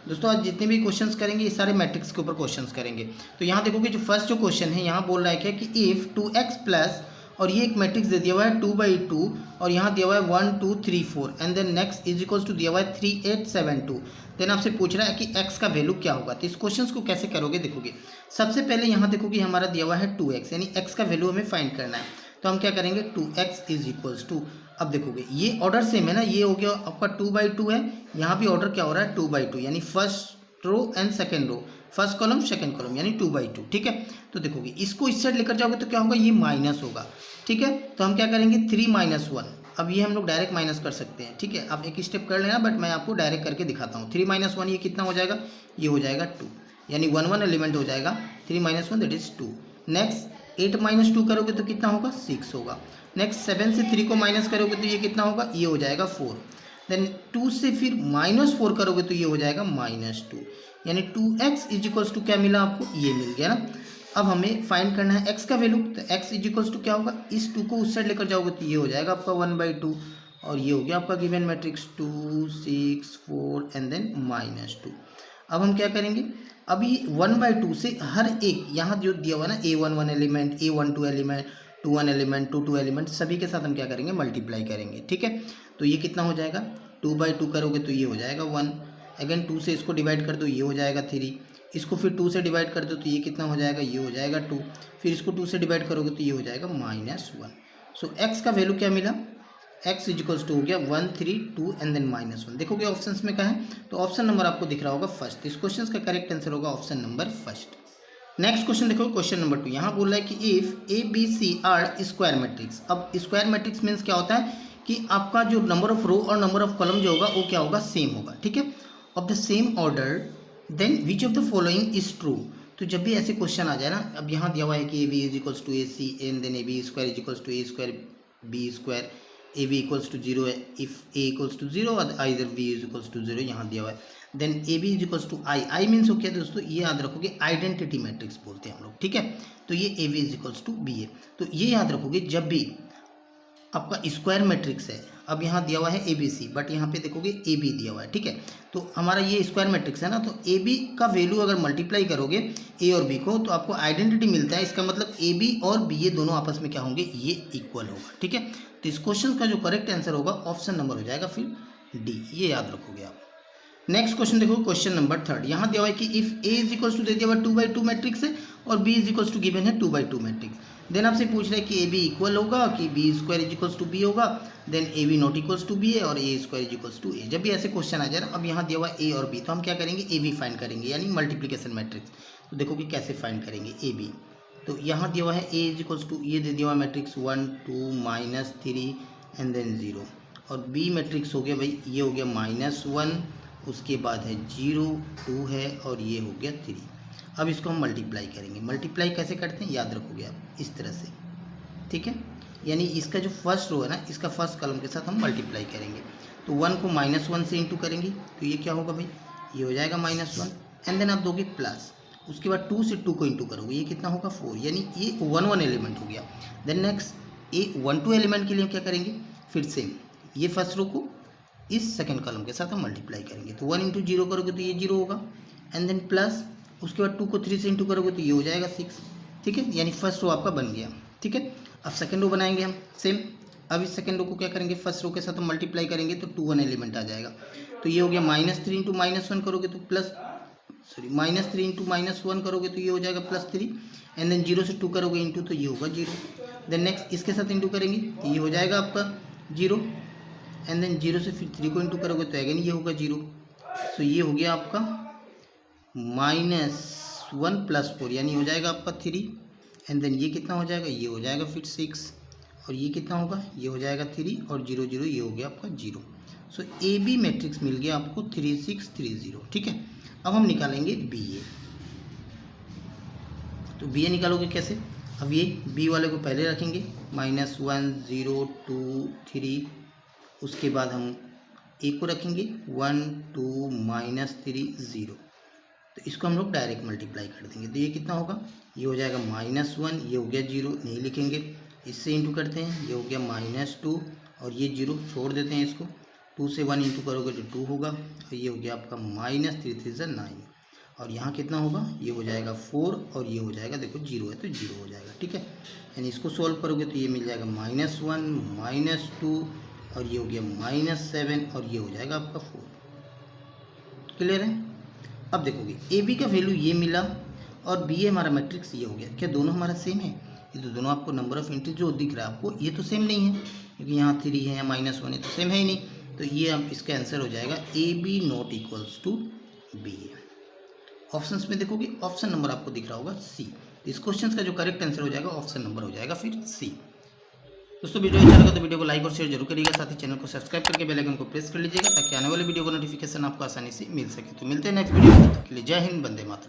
दोस्तों आज जितने भी क्वेश्चंस करेंगे ये सारे मैट्रिक्स के ऊपर क्वेश्चंस करेंगे। तो यहाँ देखोगे जो फर्स्ट जो क्वेश्चन है यहाँ बोल रहा है क्या कि इफ़ 2x प्लस और ये एक मैट्रिक्स दे दिया हुआ है 2/2 और यहाँ दिया हुआ है 1 2 3 4 and then next is equals to दिया हुआ है 3 8 7 2। देन आपसे पूछ रहा है कि x का वैल्यू क्या होगा। तो इस क्वेश्चन को कैसे करोगे देखोगे। सबसे पहले यहाँ देखोगे हमारा दिया हुआ है 2x यानी x का वैल्यू हमें फाइंड करना है। तो हम क्या करेंगे 2x इज इक्वल्स टू, अब देखोगे ये ऑर्डर सेम है ना, ये हो गया आपका 2/2 है, यहाँ भी ऑर्डर क्या हो रहा है 2/2 यानी first row and second row, first column second column यानी 2/2। ठीक है, तो देखोगे इसको इस साइड लेकर जाओगे तो क्या होगा, ये माइनस होगा। ठीक है, तो हम क्या करेंगे 3 - 1, अब ये हम लोग डायरेक्ट माइनस कर सकते हैं। ठीक है, आप एक स्टेप कर लेना बट मैं आपको डायरेक्ट करके दिखाता हूँ। 3 - 1 ये कितना हो जाएगा, ये हो जाएगा 2 यानी 1 1 एलिमेंट हो जाएगा। 3 - 1 दैट इज 2। नेक्स्ट 8 - 2 करोगे तो कितना होगा 6 होगा। नेक्स्ट 7 से 3 को माइनस करोगे तो ये कितना होगा, ये हो जाएगा 4। देन 2 से फिर -4 करोगे तो ये हो जाएगा -2 यानी 2x इज इक्वल्स टू क्या मिला आपको, ये मिल गया ना। अब हमें फाइंड करना है x का वैल्यू। तो x इज इक्वल्स टू क्या होगा, इस 2 को उस साइड लेकर जाओगे तो ये हो जाएगा आपका 1/2 और ये हो गया आपका गिवन मैट्रिक्स 2 6 4 एंड देन -2। अब हम क्या करेंगे, अभी 1/2 से हर एक यहाँ जो दिया हुआ ना a11 element, a12 element, 21 element, 22 element, सभी के साथ हम क्या करेंगे मल्टीप्लाई करेंगे। ठीक है, तो ये कितना हो जाएगा 2/2 करोगे तो ये हो जाएगा 1, अगेन 2 से इसको डिवाइड कर दो ये हो जाएगा 3, इसको फिर 2 से डिवाइड कर दो तो ये कितना हो जाएगा, ये हो जाएगा 2, फिर इसको 2 से डिवाइड करोगे तो ये हो जाएगा -1। सो x का वैल्यू क्या मिला, x इज इक्वल्स टू हो गया 1 3 2 एंड देन -1। देखोगे ऑप्शंस में क्या है, तो ऑप्शन नंबर आपको दिख रहा होगा फर्स्ट। इस क्वेश्चन का करेक्ट आंसर होगा option number first. Next question देखो, क्वेश्चन नंबर 2 यहाँ बोल रहा है कि if A B C are square matrix. अब स्क्वायर मैट्रिक्स मीन्स क्या होता है कि आपका जो नंबर ऑफ रो और नंबर ऑफ कॉलम जो होगा वो क्या होगा, सेम होगा। ठीक है, of the same order then which of the following is true. तो जब भी ऐसे क्वेश्चन आ जाए ना, अब यहाँ दिया हुआ है कि A B is equals to A C and then A B square is equals to A square B square, A B equals to 0 है, इफ ए इक्वल्स टू 0 और either B is equals to 0 यहाँ दिया हुआ है। Then A B is equals to I, I means हो क्या दोस्तों, ये याद रखोगे आइडेंटिटी मैट्रिक्स बोलते हैं हम लोग। ठीक है, तो ये A B is equals to B है, तो ये याद रखोगे जब भी आपका स्क्वायर मैट्रिक्स है। अब यहाँ दिया हुआ है ए बी सी बट यहाँ पे देखोगे ए बी दिया हुआ है। ठीक है, तो हमारा ये स्क्वायर मैट्रिक्स है ना, तो ए बी का वैल्यू अगर मल्टीप्लाई करोगे ए और बी को तो आपको आइडेंटिटी मिलता है। इसका मतलब ए बी और बी ये दोनों आपस में क्या होंगे, ये इक्वल होगा। ठीक है, तो इस क्वेश्चन का जो करेक्ट आंसर होगा ऑप्शन नंबर हो जाएगा फिर डी, ये याद रखोगे आप। नेक्स्ट क्वेश्चन देखो, क्वेश्चन नंबर 3 यहाँ दिया हुआ है कि if A is equals to दे दिया हुआ 2/2 मैट्रिक्स है और B is equals to given है 2/2 मैट्रिक्स। देन आपसे पूछ रहा है कि ए बी इक्वल होगा कि B square is equals to B होगा, then A B not equals to B है और A square is equals to A. जब भी ऐसे क्वेश्चन आ जाए ना, अब यहाँ दिया हुआ है ए और बी, तो हम क्या करेंगे ए बी फाइंड करेंगे यानी मल्टीप्लीकेशन मैट्रिक्स। तो देखो कि कैसे फाइंड करेंगे ए बी। तो यहाँ दिया हुआ है ए इज इक्वल्स टू, ये दे दिया हुआ मैट्रिक्स 1 2 -3 एंड देन 0, और बी मैट्रिक्स हो गया भाई, ये हो गया -1, उसके बाद है 0 2 है और ये हो गया 3। अब इसको हम मल्टीप्लाई करेंगे। मल्टीप्लाई कैसे करते हैं याद रखोगे आप इस तरह से। ठीक है, यानी इसका जो फर्स्ट रो है ना, इसका फर्स्ट कॉलम के साथ हम मल्टीप्लाई करेंगे। तो 1 को -1 से इंटू करेंगे तो ये क्या होगा भाई, ये हो जाएगा -1 एंड देन आप दोगे प्लस, उसके बाद 2 से 2 को इंटू करोगे ये कितना होगा 4, यानी ये 1 1 एलिमेंट हो गया। देन नेक्स्ट ए 1 2 एलिमेंट के लिए क्या करेंगे, फिर से ये फर्स्ट रो को इस सेकंड कॉलम के साथ हम मल्टीप्लाई करेंगे। तो 1 × 0 करोगे तो ये 0 होगा एंड देन प्लस, उसके बाद 2 को 3 से इंटू करोगे तो ये हो जाएगा 6। ठीक है, यानी फर्स्ट रो आपका बन गया। ठीक है, अब सेकंड रो बनाएंगे हम सेम। अब इस सेकंड रो को क्या करेंगे, फर्स्ट रो के साथ हम मल्टीप्लाई करेंगे तो 2 1 एलिमेंट आ जाएगा। तो ये हो गया -3 × -1 करोगे तो प्लस, सॉरी -3 × -1 करोगे तो ये हो जाएगा +3 एंड देन 0 से 2 करोगे इंटू तो ये होगा 0। देन नेक्स्ट इसके साथ इंटू करेंगे तो ये हो जाएगा आपका 0 एंड देन 0 से फिर 3 को इंटू करोगे तो अगेन ये होगा 0। सो ये हो गया आपका -1 + 4 यानी हो जाएगा आपका 3 एंड देन ये कितना हो जाएगा, ये हो जाएगा फिर 6 और ये कितना होगा, ये हो जाएगा 3 और 0 0 ये हो गया आपका 0। सो ए बी मैट्रिक्स मिल गया आपको 3 6 3 0। ठीक है, अब हम निकालेंगे बी ए। तो बी ए निकालोगे कैसे, अब ये बी वाले को पहले रखेंगे -1 0 2 3, उसके बाद हम ए को रखेंगे 1 2 -3 0। तो इसको हम लोग डायरेक्ट मल्टीप्लाई कर देंगे तो ये कितना होगा, ये हो जाएगा -1, ये हो गया 0 नहीं लिखेंगे, इससे इंटू करते हैं, ये हो गया -2 और ये 0 छोड़ देते हैं इसको, 2 से 1 इंटू करोगे तो 2 होगा, और ये हो गया आपका -3 और यहाँ कितना होगा, ये हो जाएगा 4 और ये हो जाएगा, देखो 0 है तो 0 हो जाएगा, ठीक है। यानी इसको सॉल्व करोगे तो ये मिल जाएगा -1 -2 और ये हो गया -7 और ये हो जाएगा आपका 4। क्लियर है। अब देखोगे ए बी का वैल्यू ये मिला और बी ए हमारा मैट्रिक्स ये हो गया। क्या दोनों हमारा सेम है? ये तो दोनों आपको नंबर ऑफ एंट्री जो दिख रहा है आपको ये तो सेम नहीं है, क्योंकि यहाँ 3 है या -1 है तो सेम है ही नहीं। तो ये अब इसका आंसर हो जाएगा A B not equals to B A. Options में देखोगे ऑप्शन नंबर आपको दिख रहा होगा सी। इस क्वेश्चन का जो करेक्ट आंसर हो जाएगा ऑप्शन नंबर हो जाएगा फिर सी। दोस्तों वीडियो अच्छा लगा तो वीडियो को लाइक और शेयर जरूर करिएगा, साथ ही चैनल को सब्सक्राइब करके बेल आइकन को प्रेस कर लीजिएगा ताकि आने वाले वीडियो को नोटिफिकेशन आपको आसानी से मिल सके। तो मिलते हैं नेक्स्ट वीडियो में, तब तक के लिए जय हिंद, वंदे मातरम।